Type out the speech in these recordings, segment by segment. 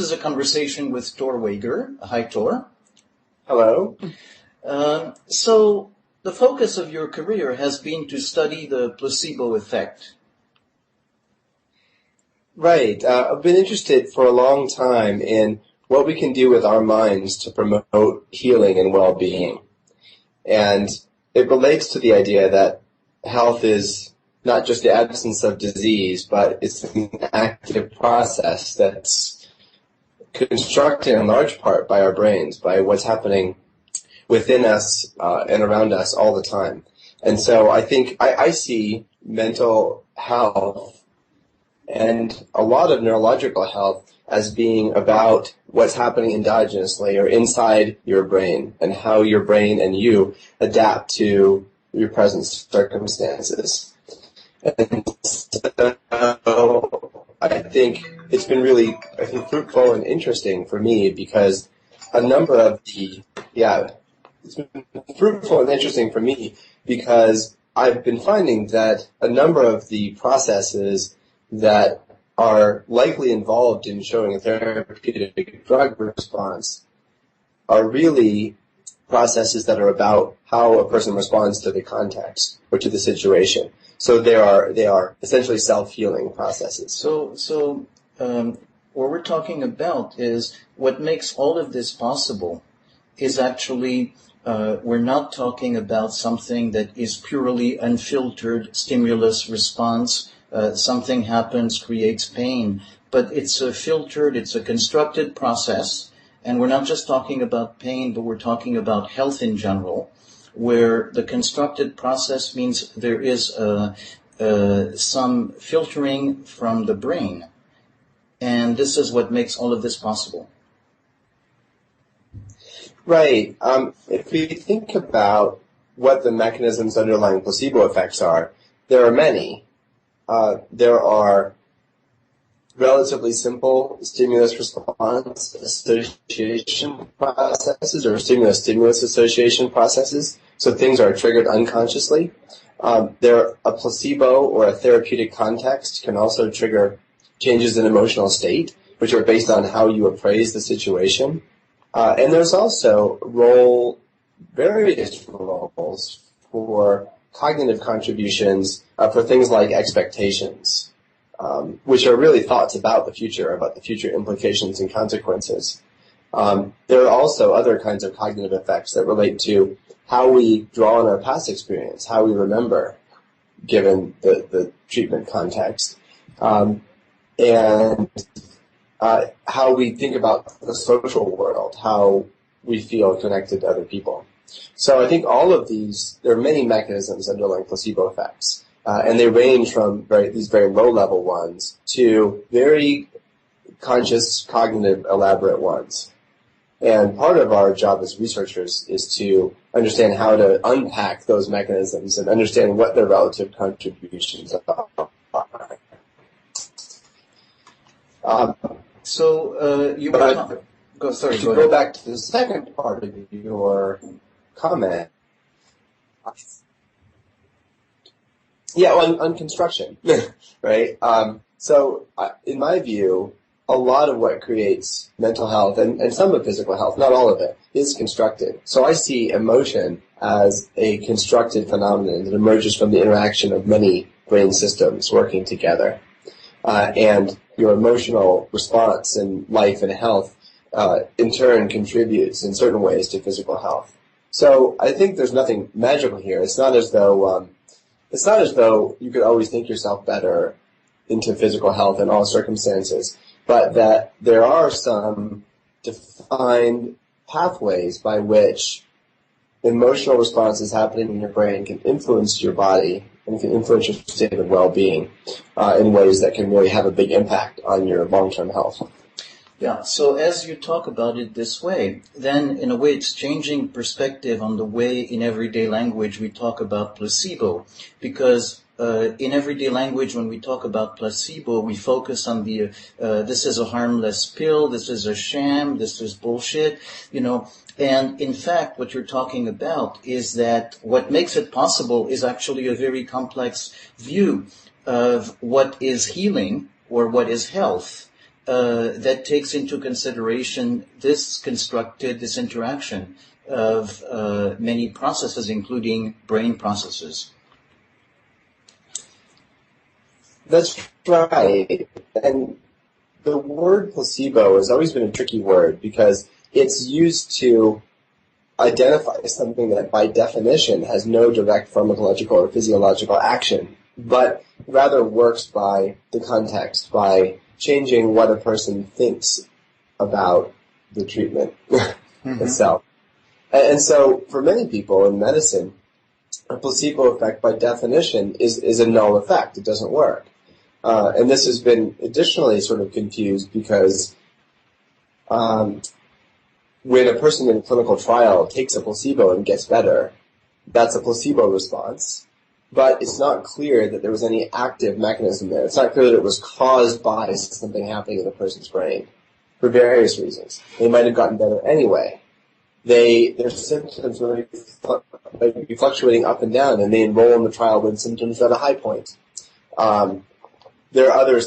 is a conversation with Tor Wager. Hi, Tor. Hello. So the focus of your career has been to study the placebo effect. Right. I've been interested for a long time in what we can do with our minds to promote healing and well-being. And it relates to the idea that health is not just the absence of disease, but it's an active process that's constructed in large part by our brains, by what's happening within us and around us all the time. And so I think I see mental health and a lot of neurological health as being about what's happening endogenously or inside your brain and how your brain and you adapt to your present circumstances. And so I think it's been really, fruitful and interesting for me because a number of it's been fruitful and interesting for me because I've been finding that a number of the processes that are likely involved in showing a therapeutic drug response are really processes that are about how a person responds to the context or to the situation. So they are essentially self-healing processes. So what we're talking about is what makes all of this possible is actually we're not talking about something that is purely unfiltered stimulus response. Something happens, creates pain, but it's a filtered, it's a constructed process, and we're not just talking about pain, but we're talking about health in general, where the constructed process means there is some filtering from the brain, and this is what makes all of this possible. Right. If we think about what the mechanisms underlying placebo effects are, there are many. There are relatively simple stimulus response association processes or stimulus association processes. So things are triggered unconsciously. A placebo or a therapeutic context can also trigger changes in emotional state, which are based on how you appraise the situation. And there's also various roles for cognitive contributions for things like expectations, which are really thoughts about the future implications and consequences. There are also other kinds of cognitive effects that relate to how we draw on our past experience, how we remember, given the treatment context, and how we think about the social world, how we feel connected to other people. So I think all of these, there are many mechanisms underlying placebo effects, and they range from these very low-level ones to very conscious, cognitive, elaborate ones. And part of our job as researchers is to understand how to unpack those mechanisms and understand what their relative contributions are. Go back to the second part of your comment. Yeah, on construction, right? So in my view, a lot of what creates mental health and some of physical health, not all of it, is constructed. So I see emotion as a constructed phenomenon that emerges from the interaction of many brain systems working together. And your emotional response in life and health, in turn, contributes in certain ways to physical health. So I think there's nothing magical here. It's not as though you could always think yourself better into physical health in all circumstances, but that there are some defined pathways by which emotional responses happening in your brain can influence your body and can influence your state of well-being in ways that can really have a big impact on your long-term health. Yeah, so as you talk about it this way, then in a way it's changing perspective on the way in everyday language we talk about placebo. Because in everyday language when we talk about placebo, we focus on the this is a harmless pill, this is a sham, this is bullshit, And in fact, what you're talking about is that what makes it possible is actually a very complex view of what is healing or what is health. that takes into consideration this interaction of many processes, including brain processes. That's right. And the word placebo has always been a tricky word because it's used to identify something that by definition has no direct pharmacological or physiological action, but rather works by the context, by changing what a person thinks about the treatment itself. And so for many people in medicine, a placebo effect by definition is a null effect. It doesn't work. And this has been additionally sort of confused because when a person in a clinical trial takes a placebo and gets better, that's a placebo response. But it's not clear that there was any active mechanism there. It's not clear that it was caused by something happening in the person's brain for various reasons. They might have gotten better anyway. Their symptoms might be fluctuating up and down, and they enroll in the trial with symptoms at a high point. There are other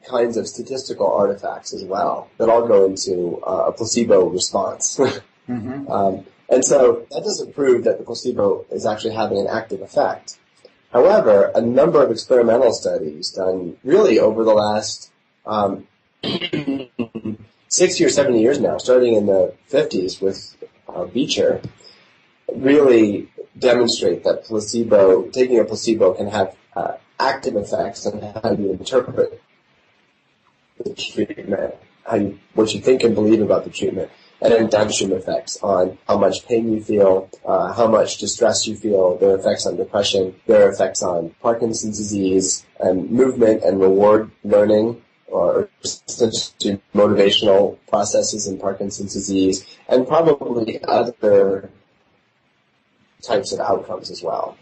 kinds of statistical artifacts as well that all go into a placebo response. And so that doesn't prove that the placebo is actually having an active effect. However, a number of experimental studies done really over the last 60 or 70 years now, starting in the 50s with Beecher, really demonstrate that taking a placebo can have active effects on how you interpret the treatment, what you think and believe about the treatment, and then downstream effects on how much pain you feel, how much distress you feel, their effects on depression, their effects on Parkinson's disease, and movement and reward learning, or essentially motivational processes in Parkinson's disease, and probably other types of outcomes as well.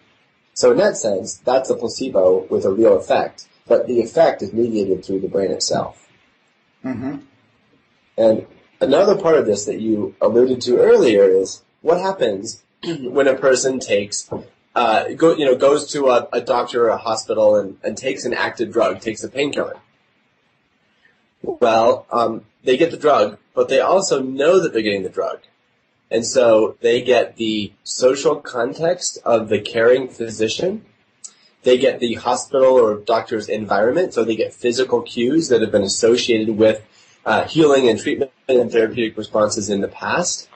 So in that sense, that's a placebo with a real effect, but the effect is mediated through the brain itself. And another part of this that you alluded to earlier is what happens when a person goes to a doctor or a hospital and takes an active drug, takes a painkiller. Well, they get the drug, but they also know that they're getting the drug. And so they get the social context of the caring physician. They get the hospital or doctor's environment, so they get physical cues that have been associated with healing and treatment and therapeutic responses in the past.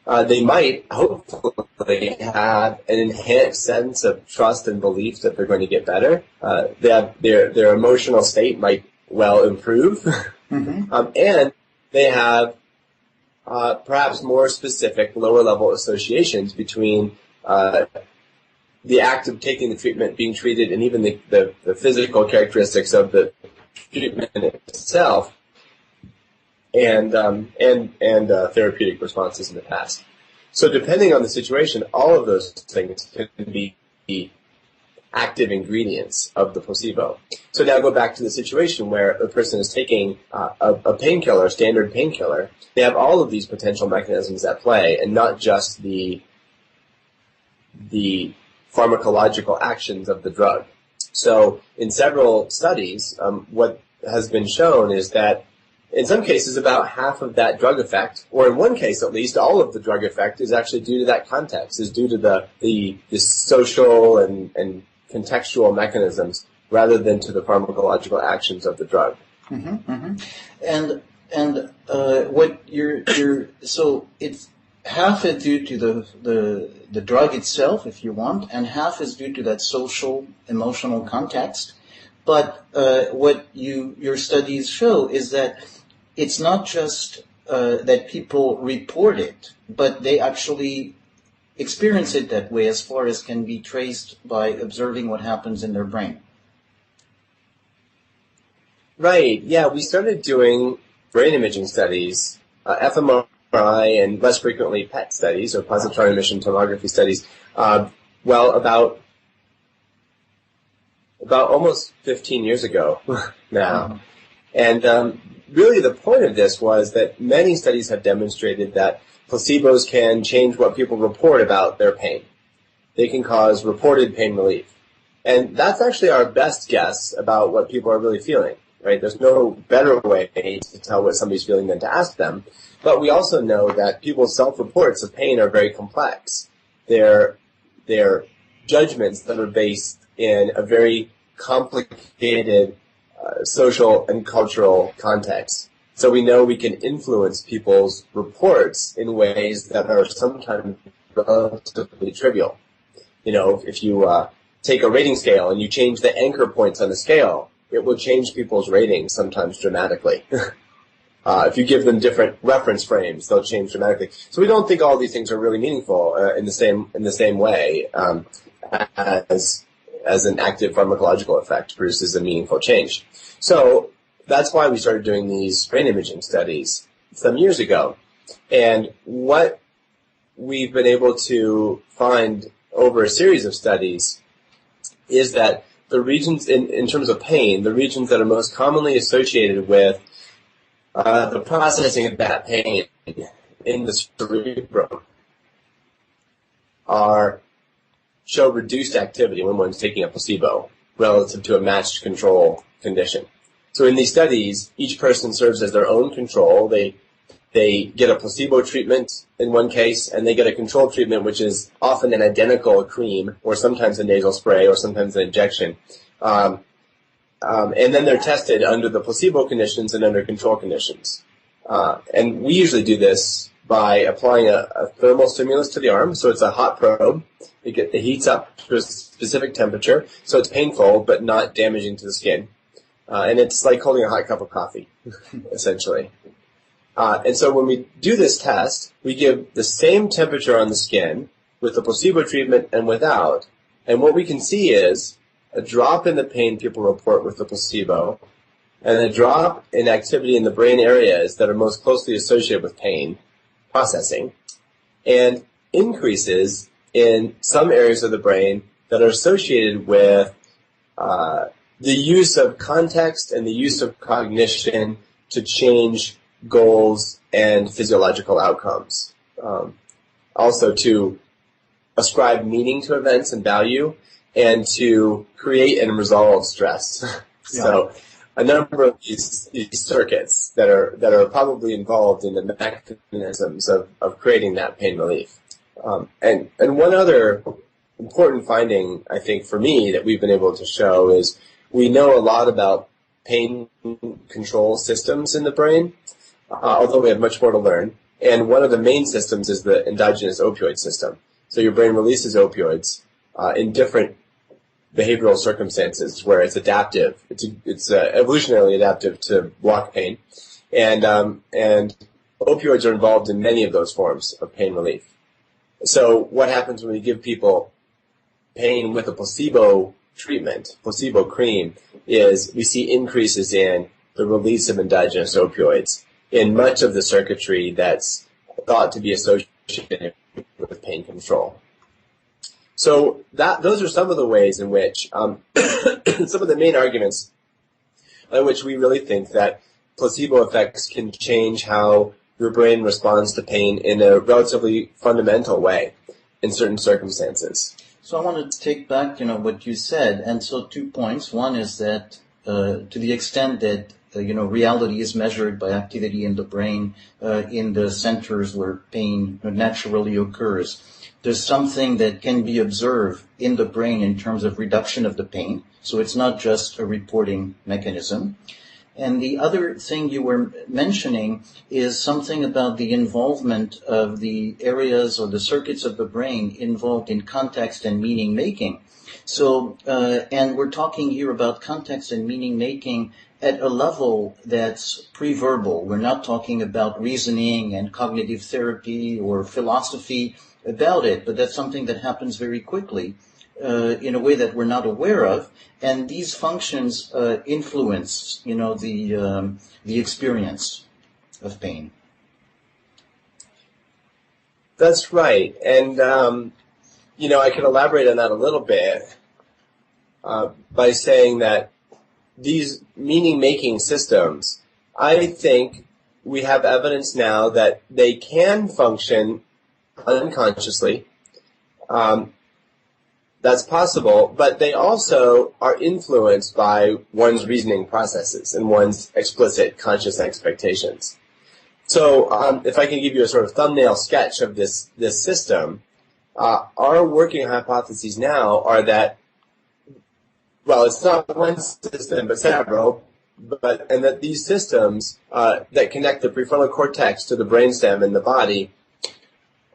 They might, hopefully, have an enhanced sense of trust and belief that they're going to get better. Their emotional state might well improve. And they have perhaps more specific lower-level associations between the act of taking the treatment, being treated, and even the physical characteristics of the treatment itself, and therapeutic responses in the past. So depending on the situation, all of those things can be active ingredients of the placebo. So now go back to the situation where a person is taking a painkiller, a standard painkiller. They have all of these potential mechanisms at play, and not just the pharmacological actions of the drug. So in several studies, what has been shown is that in some cases about half of that drug effect, or in one case at least, all of the drug effect is actually due to that context, is due to the social and contextual mechanisms rather than to the pharmacological actions of the drug. And what so it's half is due to the drug itself, if you want, and half is due to that social emotional context. But what your studies show is that it's not just that people report it, but they actually experience it that way as far as can be traced by observing what happens in their brain. Right. Yeah, we started doing brain imaging studies, fMRI, and less frequently PET studies, or positron emission tomography studies, about almost 15 years ago now. And really the point of this was that many studies have demonstrated that placebos can change what people report about their pain. They can cause reported pain relief. And that's actually our best guess about what people are really feeling. right? There's no better way to tell what somebody's feeling than to ask them. But we also know that people's self-reports of pain are very complex. They're judgments that are based in a very complicated social and cultural context. So we know we can influence people's reports in ways that are sometimes relatively trivial. You know, if you take a rating scale and you change the anchor points on the scale, it will change people's ratings sometimes dramatically. If you give them different reference frames, they'll change dramatically. So we don't think all these things are really meaningful in the same way as an active pharmacological effect produces a meaningful change. So that's why we started doing these brain imaging studies some years ago. And what we've been able to find over a series of studies is that the regions, in terms of pain, the regions that are most commonly associated with the processing of that pain in the cerebrum show reduced activity when one's taking a placebo relative to a matched control condition. So in these studies, each person serves as their own control. They get a placebo treatment in one case, and they get a control treatment, which is often an identical cream, or sometimes a nasal spray, or sometimes an injection. And then they're tested under the placebo conditions and under control conditions. And we usually do this by applying a thermal stimulus to the arm. So it's a hot probe. It heats up to a specific temperature, so it's painful but not damaging to the skin. And it's like holding a hot cup of coffee, essentially. And so when we do this test, we give the same temperature on the skin with the placebo treatment and without. And what we can see is a drop in the pain people report with the placebo and a drop in activity in the brain areas that are most closely associated with pain processing, and increases in some areas of the brain that are associated with the use of context and the use of cognition to change goals and physiological outcomes. Also to ascribe meaning to events and value, and to create and resolve stress. Yeah. So a number of these circuits that are probably involved in the mechanisms of creating that pain relief. And one other important finding, I think, for me that we've been able to show is we know a lot about pain control systems in the brain, although we have much more to learn. And one of the main systems is the endogenous opioid system. So your brain releases opioids in different behavioral circumstances where it's adaptive. It's evolutionarily adaptive to block pain. And opioids are involved in many of those forms of pain relief. So what happens when we give people pain with a placebo treatment, placebo cream, is we see increases in the release of endogenous opioids in much of the circuitry that's thought to be associated with pain control. So those are some of the ways in which, some of the main arguments in which we really think that placebo effects can change how your brain responds to pain in a relatively fundamental way in certain circumstances. So I want to take back, what you said. And so 2 points. One is that to the extent that, reality is measured by activity in the brain, in the centers where pain naturally occurs, there's something that can be observed in the brain in terms of reduction of the pain. So it's not just a reporting mechanism. And the other thing you were mentioning is something about the involvement of the areas or the circuits of the brain involved in context and meaning making. So, and we're talking here about context and meaning making at a level that's pre-verbal. We're not talking about reasoning and cognitive therapy or philosophy about it, but that's something that happens very quickly in a way that we're not aware of. And these functions influence, the experience of pain. That's right. And, I can elaborate on that a little bit by saying that these meaning-making systems, I think we have evidence now that they can function unconsciously, That's possible, but they also are influenced by one's reasoning processes and one's explicit conscious expectations. So if I can give you a sort of thumbnail sketch of this system, our working hypotheses now are that, well, it's not one system, but several, and that these systems that connect the prefrontal cortex to the brainstem in the body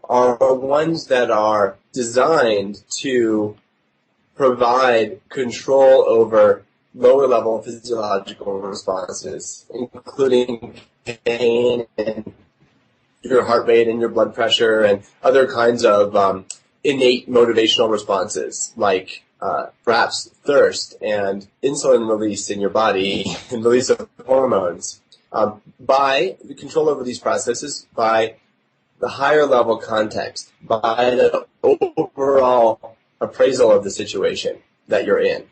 are ones that are designed to provide control over lower-level physiological responses, including pain and your heart rate and your blood pressure and other kinds of innate motivational responses, like perhaps thirst and insulin release in your body and release of hormones, by the control over these processes, by the higher level context, by the overall appraisal of the situation that you're in.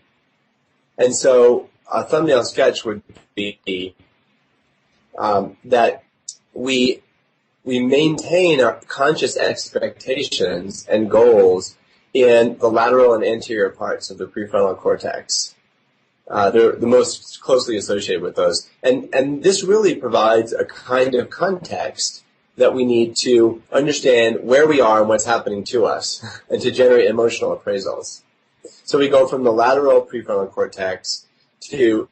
And so a thumbnail sketch would be that we maintain our conscious expectations and goals in the lateral and anterior parts of the prefrontal cortex. They're the most closely associated with those. And this really provides a kind of context that we need to understand where we are and what's happening to us and to generate emotional appraisals. So we go from the lateral prefrontal cortex to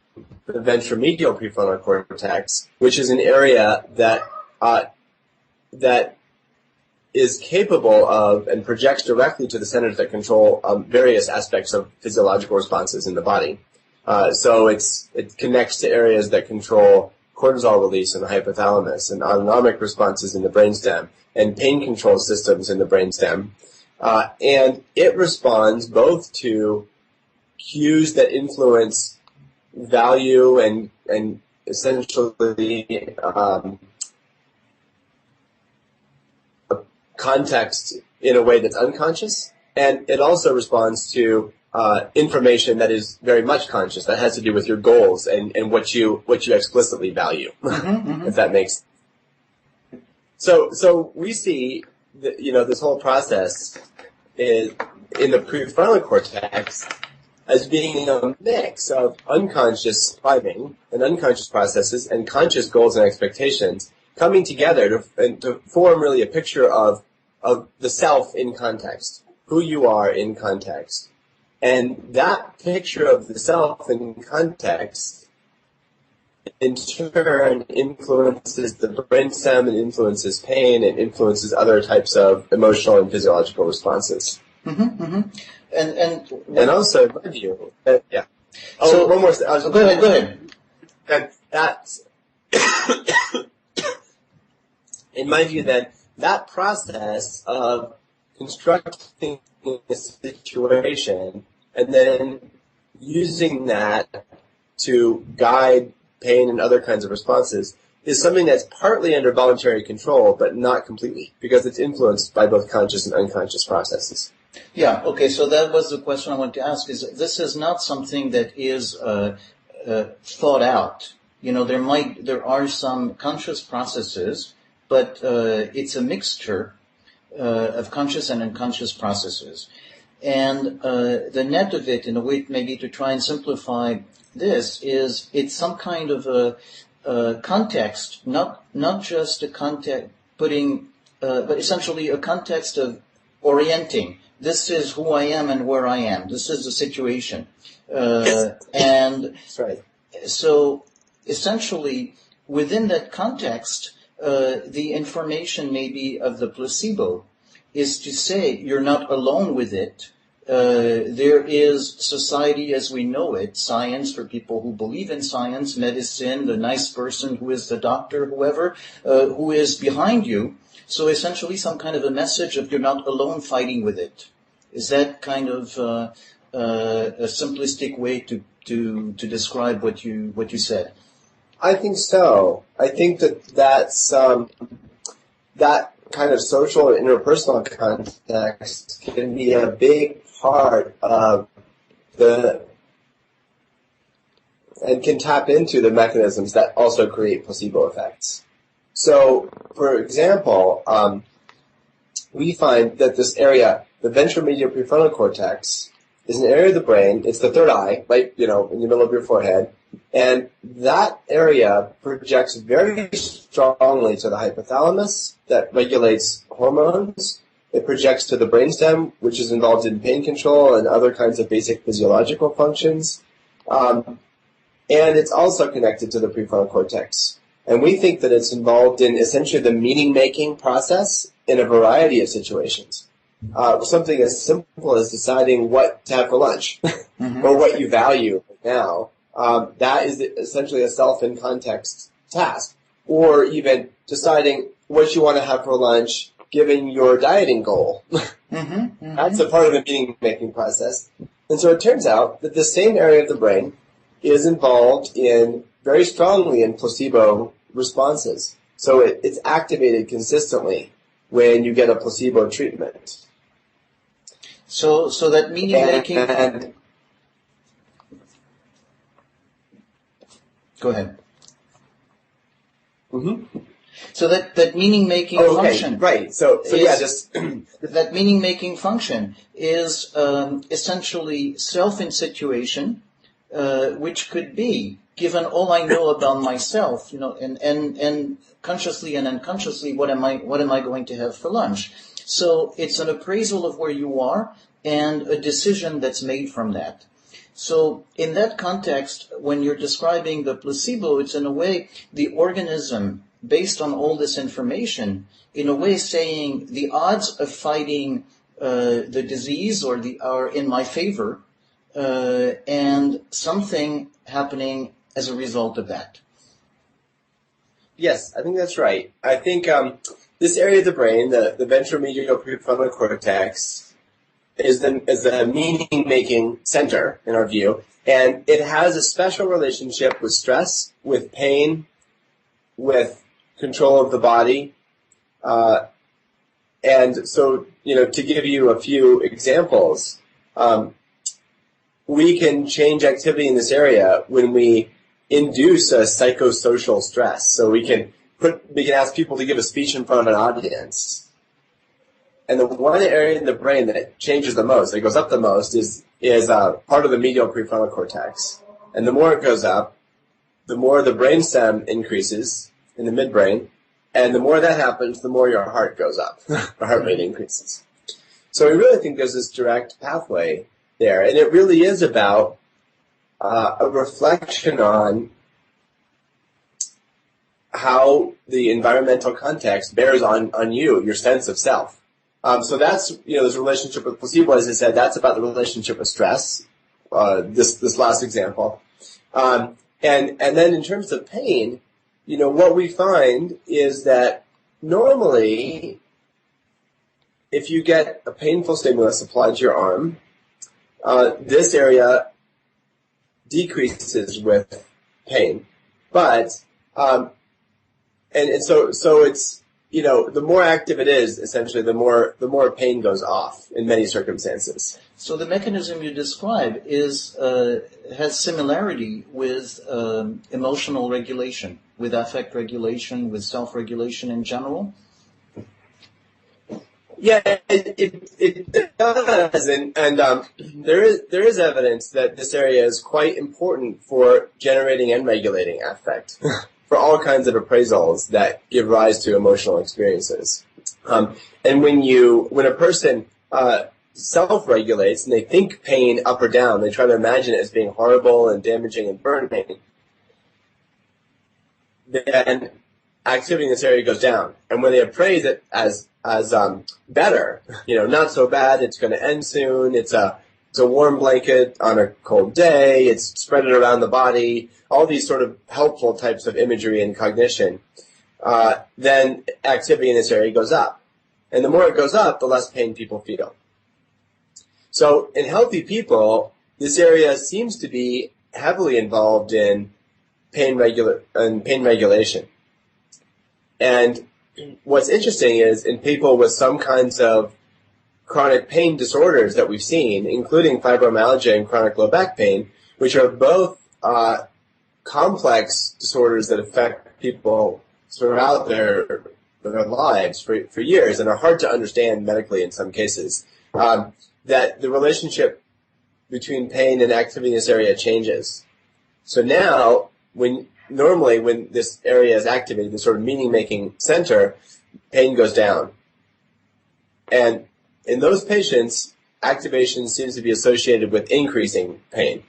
the ventromedial prefrontal cortex, which is an area that is capable of and projects directly to the centers that control various aspects of physiological responses in the body. So it connects to areas that control cortisol release in the hypothalamus and autonomic responses in the brainstem and pain control systems in the brainstem. And it responds both to cues that influence value and essentially context in a way that's unconscious, and it also responds to information that is very much conscious, that has to do with your goals and what you explicitly value, if that makes sense. So we see that, this whole process is in the prefrontal cortex as being a mix of unconscious striving and unconscious processes and conscious goals and expectations coming together to form really a picture of the self in context, who you are in context. And that picture of the self in context in turn influences the brainstem, and influences pain, and influences other types of emotional and physiological responses. Mm-hmm, mm-hmm. And also, in my view, yeah. Oh, so, one more. Go ahead. And that's, in my view, then, that process of constructing a situation and then using that to guide pain and other kinds of responses is something that's partly under voluntary control, but not completely, because it's influenced by both conscious and unconscious processes. Yeah, okay, so that was the question I wanted to ask, is this is not something that is thought out. There are some conscious processes, but it's a mixture of conscious and unconscious processes. And the net of it, in a way maybe to try and simplify this, is it's some kind of a context, not just a context putting, but essentially a context of orienting. This is who I am and where I am. This is the situation. And That's right. So essentially, within that context, the information maybe of the placebo is to say you're not alone with it. There is society as we know it, science for people who believe in science, medicine, the nice person who is the doctor, whoever, who is behind you. So essentially some kind of a message of you're not alone fighting with it. Is that kind of a simplistic way to describe what you said? I think so. I think that's that kind of social and interpersonal context can be a big part of and can tap into the mechanisms that also create placebo effects. So, for example, we find that this area, the ventromedial prefrontal cortex, is an area of the brain. It's the third eye, right, in the middle of your forehead. And that area projects very strongly to the hypothalamus that regulates hormones. It projects to the brainstem, which is involved in pain control and other kinds of basic physiological functions. And it's also connected to the prefrontal cortex. And we think that it's involved in essentially the meaning-making process in a variety of situations. Something as simple as deciding what to have for lunch or what you value now. That is essentially a self-in-context task. Or even deciding what you want to have for lunch given your dieting goal. That's a part of the meaning-making process. And so it turns out that the same area of the brain is involved very strongly in placebo responses. So it's activated consistently when you get a placebo treatment. So that meaning-making... Go ahead. So that meaning-making function, right? So yeah, just that meaning-making function is essentially self-in-situation, which could be given all I know about myself, and consciously and unconsciously, what am I going to have for lunch? So it's an appraisal of where you are and a decision that's made from that. So in that context, when you're describing the placebo, it's in a way the organism, based on all this information, in a way saying the odds of fighting the disease are in my favor, and something happening as a result of that. Yes, I think that's right. I think this area of the brain, the ventromedial prefrontal cortex, is the meaning-making center, in our view, and it has a special relationship with stress, with pain, with control of the body. And so, to give you a few examples, we can change activity in this area when we induce a psychosocial stress. So we can ask people to give a speech in front of an audience. And the one area in the brain that changes the most, that goes up the most, is part of the medial prefrontal cortex. And the more it goes up, the more the brainstem increases in the midbrain. And the more that happens, the more your heart goes up. The heart rate increases. So we really think there's this direct pathway there. And it really is about a reflection on how the environmental context bears on you, your sense of self. So that's, there's a relationship with placebo, as I said, that's about the relationship with stress, this last example. And then in terms of pain, what we find is that normally, if you get a painful stimulus applied to your arm, this area decreases with pain. But, so it's, the more active it is, essentially, the more pain goes off in many circumstances. So the mechanism you describe has similarity with emotional regulation, with affect regulation, with self-regulation in general? Yeah, it does, and there is evidence that this area is quite important for generating and regulating affect. For all kinds of appraisals that give rise to emotional experiences. And when a person self-regulates and they think pain up or down, they try to imagine it as being horrible and damaging and burning, then activity in this area goes down. And when they appraise it as better, not so bad, it's going to end soon, it's a warm blanket on a cold day, it's spread it around the body, all these sort of helpful types of imagery and cognition, then activity in this area goes up. And the more it goes up, the less pain people feel. So in healthy people, this area seems to be heavily involved in pain regulation. And what's interesting is in people with some kinds of chronic pain disorders that we've seen, including fibromyalgia and chronic low back pain, which are both complex disorders that affect people throughout their lives for years and are hard to understand medically in some cases, that the relationship between pain and activity in this area changes. So now, normally when this area is activated, this sort of meaning-making center, pain goes down. And in those patients, activation seems to be associated with increasing pain.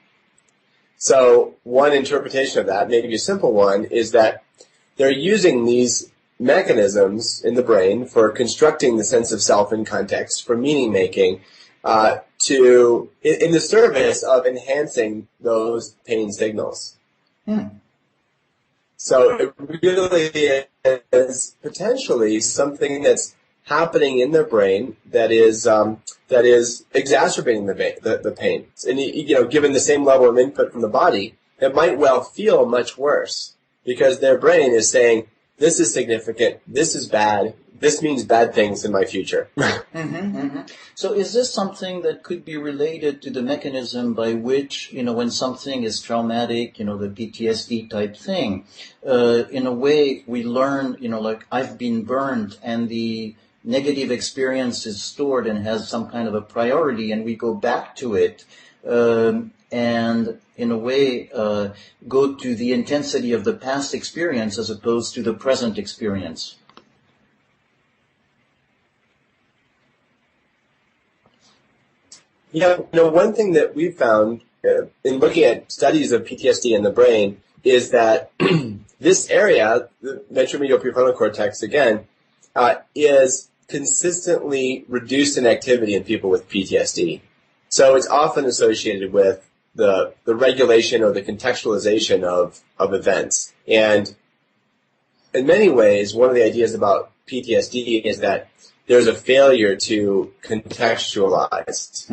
So one interpretation of that, maybe a simple one, is that they're using these mechanisms in the brain for constructing the sense of self in context, for meaning-making, in the service of enhancing those pain signals. So it really is potentially something that's happening in their brain that is exacerbating the pain. And given the same level of input from the body, it might well feel much worse because their brain is saying, this is significant, this is bad, this means bad things in my future. So is this something that could be related to the mechanism by which, when something is traumatic, the PTSD type thing, in a way we learn, like I've been burned and the negative experience is stored and has some kind of a priority and we go back to it, and in a way go to the intensity of the past experience as opposed to the present experience. Yeah, one thing that we've found in looking at studies of PTSD in the brain is that this area, the ventromedial prefrontal cortex, again, is consistently reduced in activity in people with PTSD. So it's often associated with the regulation or the contextualization of events. And in many ways, one of the ideas about PTSD is that there's a failure to contextualize.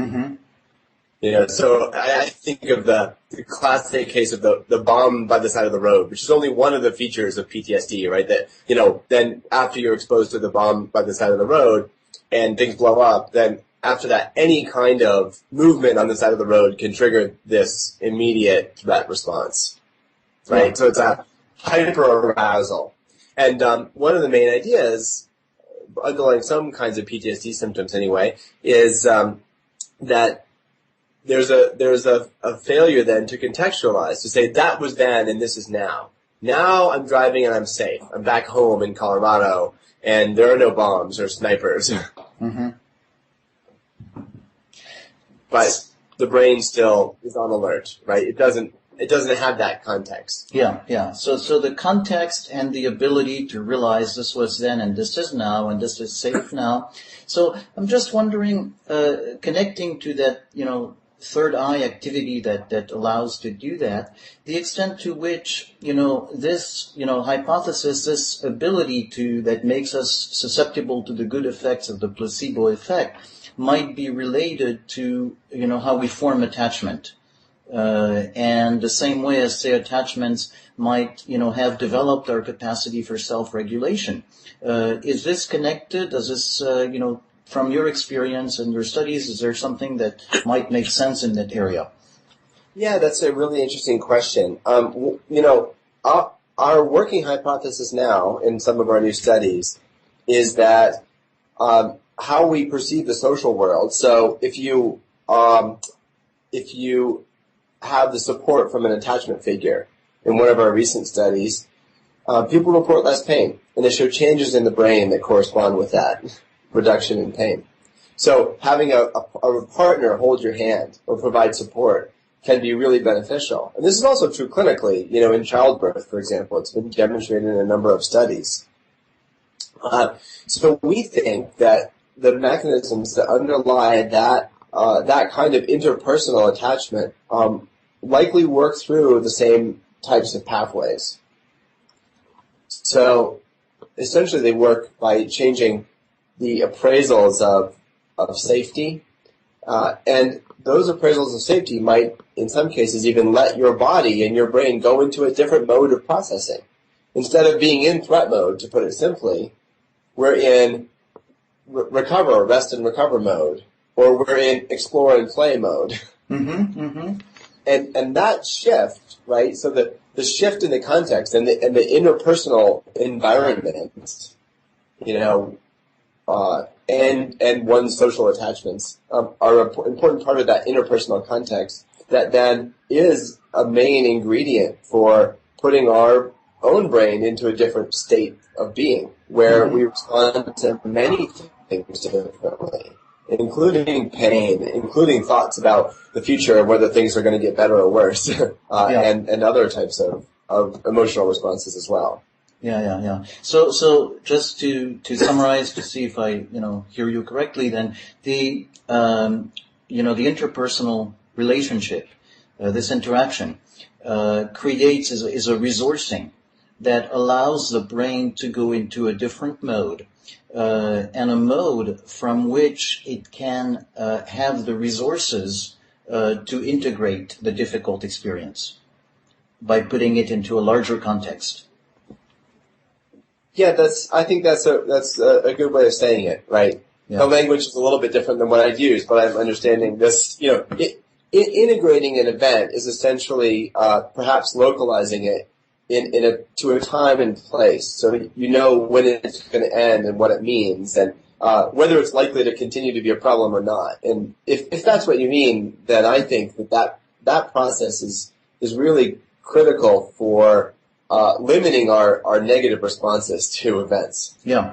So I think of the classic case of the bomb by the side of the road, which is only one of the features of PTSD, right? That, then after you're exposed to the bomb by the side of the road and things blow up, then after that, any kind of movement on the side of the road can trigger this immediate threat response, right? So it's a hyper-arousal. And one of the main ideas underlying some kinds of PTSD symptoms anyway, is that there's a failure then to contextualize, to say that was then and this is now. Now I'm driving and I'm safe. I'm back home in Colorado and there are no bombs or snipers. But the brain still is on alert, right? It doesn't have that context. Yeah. So the context and the ability to realize this was then and this is now and this is safe now. So I'm just wondering, connecting to that, third eye activity that allows to do that, the extent to which, this, hypothesis, this ability that makes us susceptible to the good effects of the placebo effect might be related to, how we form attachment. And the same way as, say, attachments might, have developed our capacity for self-regulation. Is this connected? Does this, from your experience and your studies, is there something that might make sense in that area? Yeah, that's a really interesting question. Our working hypothesis now in some of our new studies is that how we perceive the social world. So if you have the support from an attachment figure in one of our recent studies, people report less pain, and they show changes in the brain that correspond with that reduction in pain. So having a partner hold your hand or provide support can be really beneficial. And this is also true clinically, in childbirth, for example. It's been demonstrated in a number of studies. So we think that the mechanisms that underlie that kind of interpersonal attachment likely work through the same types of pathways. So essentially they work by changing the appraisals of safety, and those appraisals of safety might, in some cases, even let your body and your brain go into a different mode of processing. Instead of being in threat mode, to put it simply, we're in rest and recover mode, or we're in explore and play mode. And that shift, right? So the shift in the context and the interpersonal environment, and one's social attachments are an important part of that interpersonal context that then is a main ingredient for putting our own brain into a different state of being, where we respond to many things differently, including pain, including thoughts about the future and whether things are going to get better or worse, and other types of emotional responses as well. Yeah. So just to summarize, to see if I, hear you correctly, then the interpersonal relationship, this interaction, is a resourcing that allows the brain to go into a different mode, and a mode from which it can have the resources to integrate the difficult experience by putting it into a larger context. Yeah, I think that's a good way of saying it, right? Yeah. The language is a little bit different than what I'd use, but I'm understanding this. Integrating an event is essentially perhaps localizing it to a time and place, so you know when it's going to end and what it means, and whether it's likely to continue to be a problem or not. And if that's what you mean, then I think that process is really critical for limiting our negative responses to events. Yeah.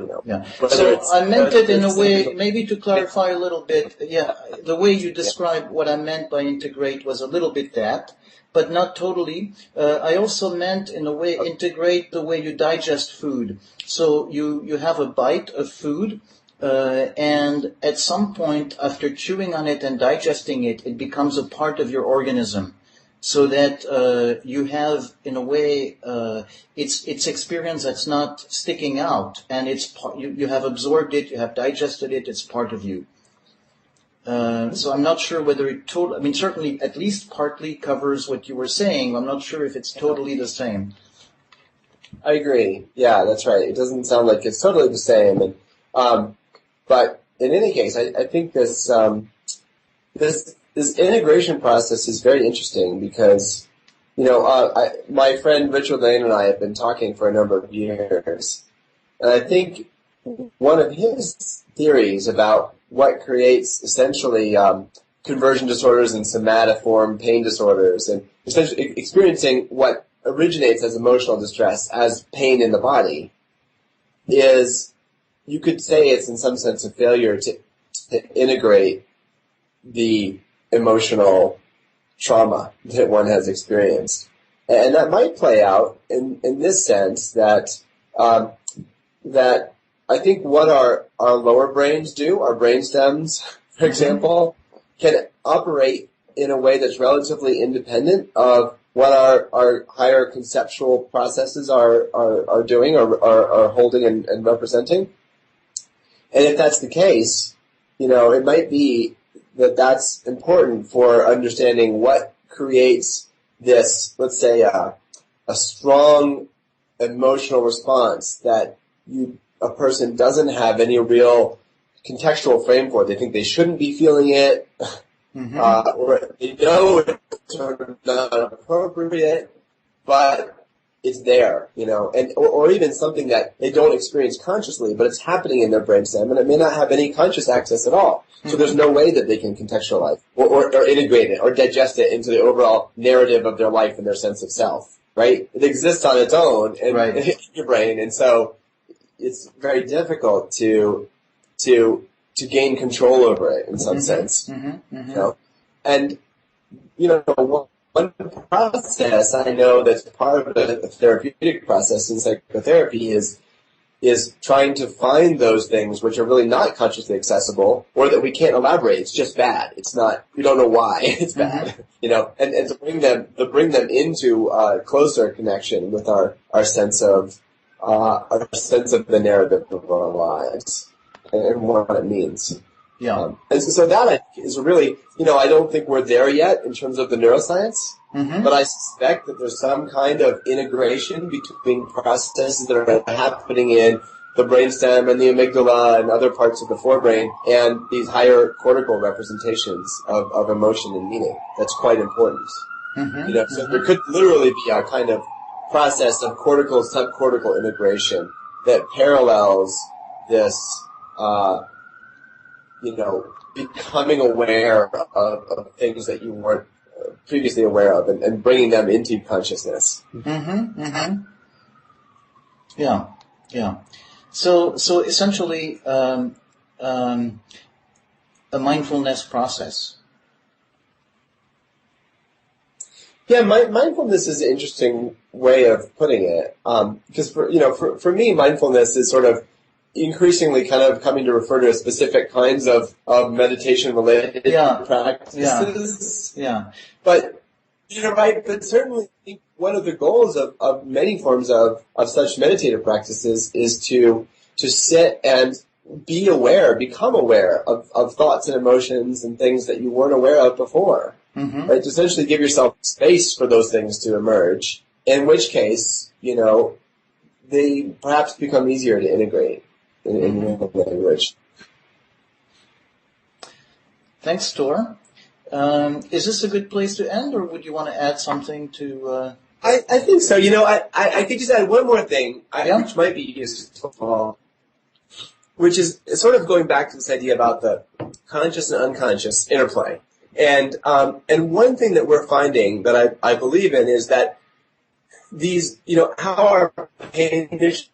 So I meant it in a way, maybe to clarify a little bit. Yeah, the way you described what I meant by integrate was a little bit that, but not totally. I also meant in a way integrate the way you digest food. So you have a bite of food, and at some point after chewing on it and digesting it, it becomes a part of your organism. So that you have, in a way, it's experience that's not sticking out, and you have absorbed it, you have digested it, it's part of you. So I'm not sure whether it certainly at least partly covers what you were saying. I'm not sure if it's totally the same. I agree. Yeah, that's right. It doesn't sound like it's totally the same. And, but in any case, I think this integration process is very interesting because, my friend Richard Lane and I have been talking for a number of years. And I think one of his theories about what creates essentially conversion disorders and somatoform pain disorders, and essentially experiencing what originates as emotional distress as pain in the body, is, you could say it's in some sense a failure to integrate the emotional trauma that one has experienced. And that might play out in this sense that I think what our lower brains do, our brain stems, for example, can operate in a way that's relatively independent of what our higher conceptual processes are doing or are holding and representing. And if that's the case, it might be that's important for understanding what creates this, let's say, a strong emotional response that a person doesn't have any real contextual frame for. They think they shouldn't be feeling it, or they know it's not appropriate, but it's there, and or even something that they don't experience consciously, but it's happening in their brainstem, and it may not have any conscious access at all. So there's no way that they can contextualize or integrate it or digest it into the overall narrative of their life and their sense of self, right? It exists on its own in your brain, and so it's very difficult to gain control over it in some sense. And one process I know that's part of the therapeutic process in psychotherapy is trying to find those things which are really not consciously accessible, or that we can't elaborate. It's just bad. It's not. We don't know why it's bad. And to bring them into closer connection with our sense of the narrative of our lives and what it means. Yeah. And so that I think is really, I don't think we're there yet in terms of the neuroscience, but I suspect that there's some kind of integration between processes that are happening in the brainstem and the amygdala and other parts of the forebrain and these higher cortical representations of emotion and meaning. That's quite important. So there could literally be a kind of process of cortical-subcortical integration that parallels this becoming aware of things that you weren't previously aware of, and bringing them into consciousness. Mm-hmm. Mm-hmm. Yeah. Yeah. So essentially, a mindfulness process. Yeah, mindfulness is an interesting way of putting it. Because for me, mindfulness is sort of increasingly kind of coming to refer to specific kinds of meditation related practices. Yeah. But you're right, but certainly I think one of the goals of many forms of such meditative practices is to sit and be aware, become aware of thoughts and emotions and things that you weren't aware of before. Mm-hmm. Right? To essentially give yourself space for those things to emerge, in which case, they perhaps become easier to integrate in real language. Thanks, Tor. Is this a good place to end, or would you want to add something to... I think so. I could just add one more thing, which might be useful, which is sort of going back to this idea about the conscious and unconscious interplay. And one thing that we're finding that I believe in is that these, how our pain is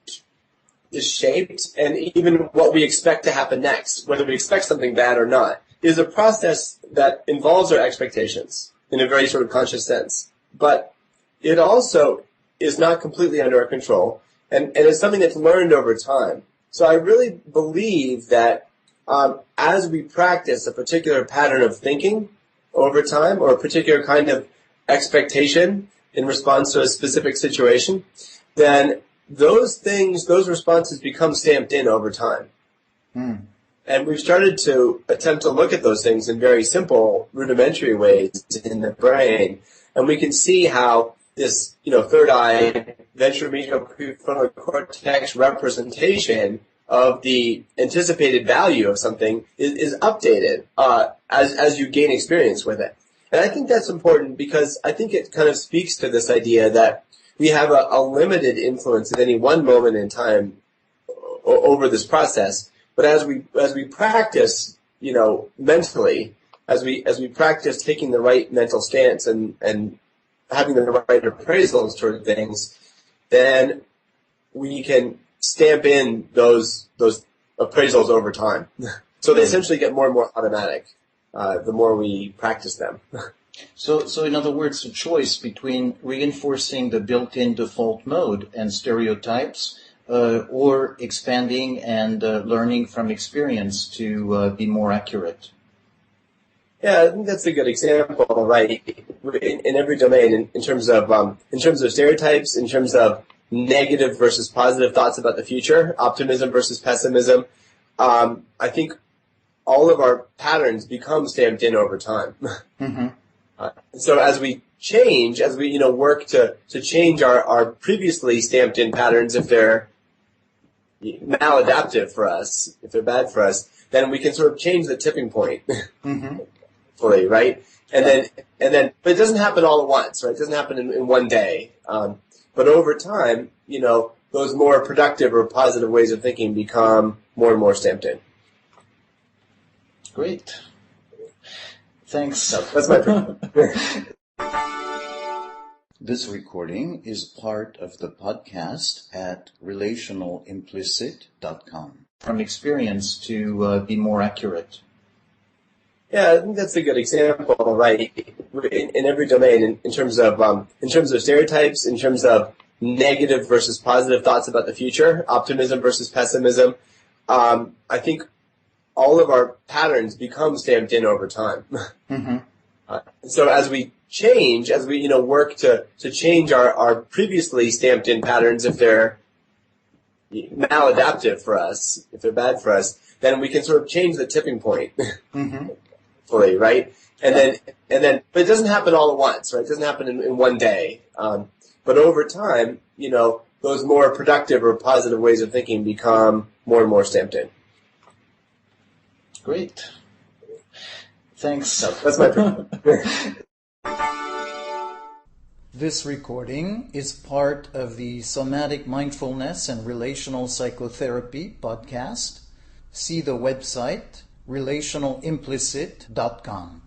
shaped, and even what we expect to happen next, whether we expect something bad or not, is a process that involves our expectations in a very sort of conscious sense. But it also is not completely under our control, and it's something that's learned over time. So I really believe that as we practice a particular pattern of thinking over time, or a particular kind of expectation in response to a specific situation, then those responses become stamped in over time. And we've started to attempt to look at those things in very simple, rudimentary ways in the brain. And we can see how this, third eye, ventromedial prefrontal cortex representation of the anticipated value of something is updated as you gain experience with it. And I think that's important because I think it kind of speaks to this idea that we have a limited influence at any one moment in time over this process. But as we practice, mentally, as we practice taking the right mental stance and having the right appraisals toward things, then we can stamp in those appraisals over time. So they essentially get more and more automatic the more we practice them. So in other words, a choice between reinforcing the built-in default mode and stereotypes, or expanding and learning from experience to be more accurate. Yeah, I think that's a good example, right? In every domain, in terms of stereotypes, in terms of negative versus positive thoughts about the future, optimism versus pessimism, I think all of our patterns become stamped in over time. Mm-hmm. So as we change, as we work to change our previously stamped in patterns, if they're maladaptive for us, if they're bad for us, then we can sort of change the tipping point. Mm-hmm. Fully, right? And then, but it doesn't happen all at once, right? It doesn't happen in one day. But over time, those more productive or positive ways of thinking become more and more stamped in. Great. Thanks. So that's my This recording is part of the podcast at relationalimplicit.com. From experience to be more accurate. Yeah, I think that's a good example, right? In every domain, in terms of stereotypes, in terms of negative versus positive thoughts about the future, optimism versus pessimism, I think all of our patterns become stamped in over time. Mm-hmm. So as we change, as we work to change our previously stamped in patterns, if they're maladaptive for us, if they're bad for us, then we can sort of change the tipping point. Mm-hmm. Fully, right? And then, but it doesn't happen all at once, right? It doesn't happen in one day. But over time, those more productive or positive ways of thinking become more and more stamped in. Great. Thanks. So that's my This recording is part of the Somatic Mindfulness and Relational Psychotherapy podcast. see the website relationalimplicit.com.